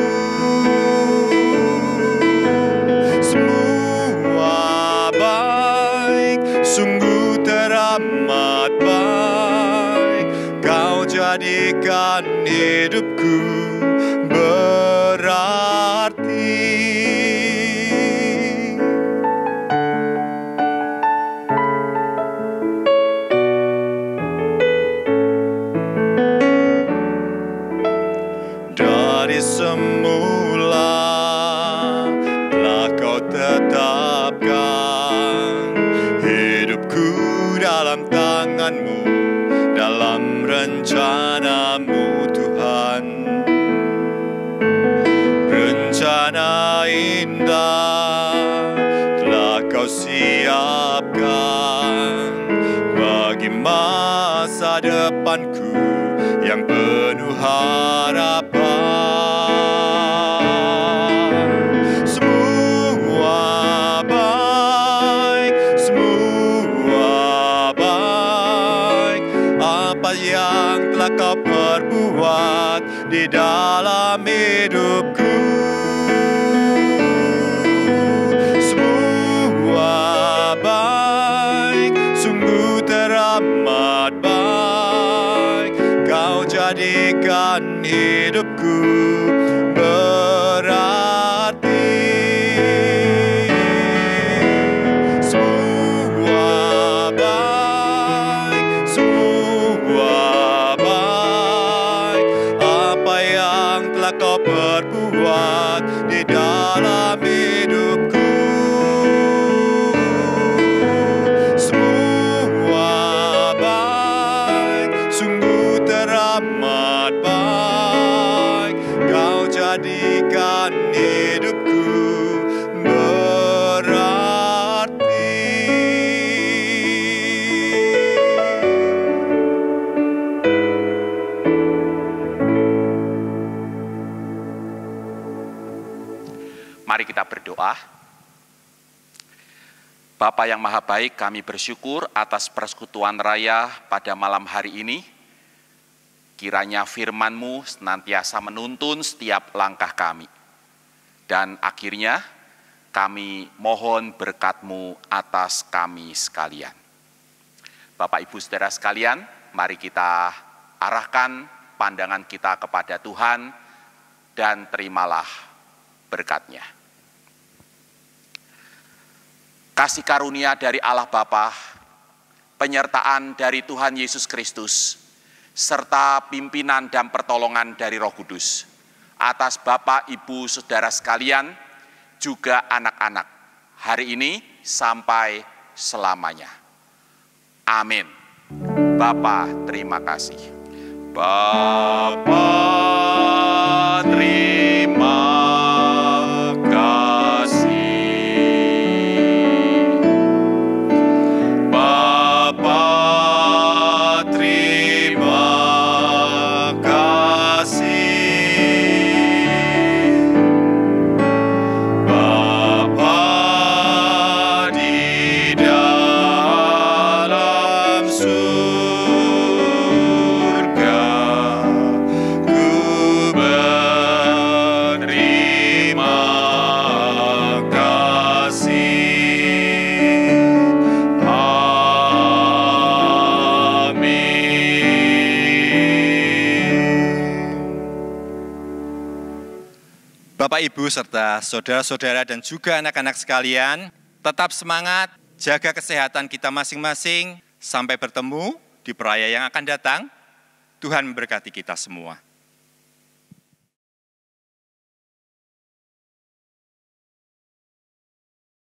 Semua baik, sungguh teramat baik, Kau jadikan hidupku berarti. Dari semula telah Kau tetapkan hidupku dalam tangan-Mu, dalam rencana-Mu Tuhan. Rencana indah telah Kau siapkan bagi masa depanku yang penuh harapan. Semua baik, semua baik, apa yang telah Kau perbuat di dalam hidupku. Semua baik, sungguh teramat baik, Kau jadikan hidupku berarti. Semua baik, semua baik, apa yang telah Kau perbuat di dalam hidupku. Semua baik, sungguh teramat baik, Kau jadikan hidupku berarti. Mari kita berdoa. Bapa yang Maha Baik, kami bersyukur atas persekutuan raya pada malam hari ini. Kiranya firman-Mu senantiasa menuntun setiap langkah kami. Dan akhirnya kami mohon berkat-Mu atas kami sekalian. Bapak Ibu Saudara sekalian, mari kita arahkan pandangan kita kepada Tuhan dan terimalah berkat-Nya. Kasih karunia dari Allah Bapa, penyertaan dari Tuhan Yesus Kristus, serta pimpinan dan pertolongan dari Roh Kudus, atas Bapak, Ibu, Saudara sekalian, juga anak-anak, hari ini sampai selamanya. Amin. Bapa, terima kasih. Bapa, terima kasih. Bapa, terima kasih. Bapa di dalam surga, ku berterima kasih. Amin. Bapak, Ibu, serta saudara-saudara dan juga anak-anak sekalian, tetap semangat, jaga kesehatan kita masing-masing, sampai bertemu di perayaan yang akan datang. Tuhan memberkati kita semua.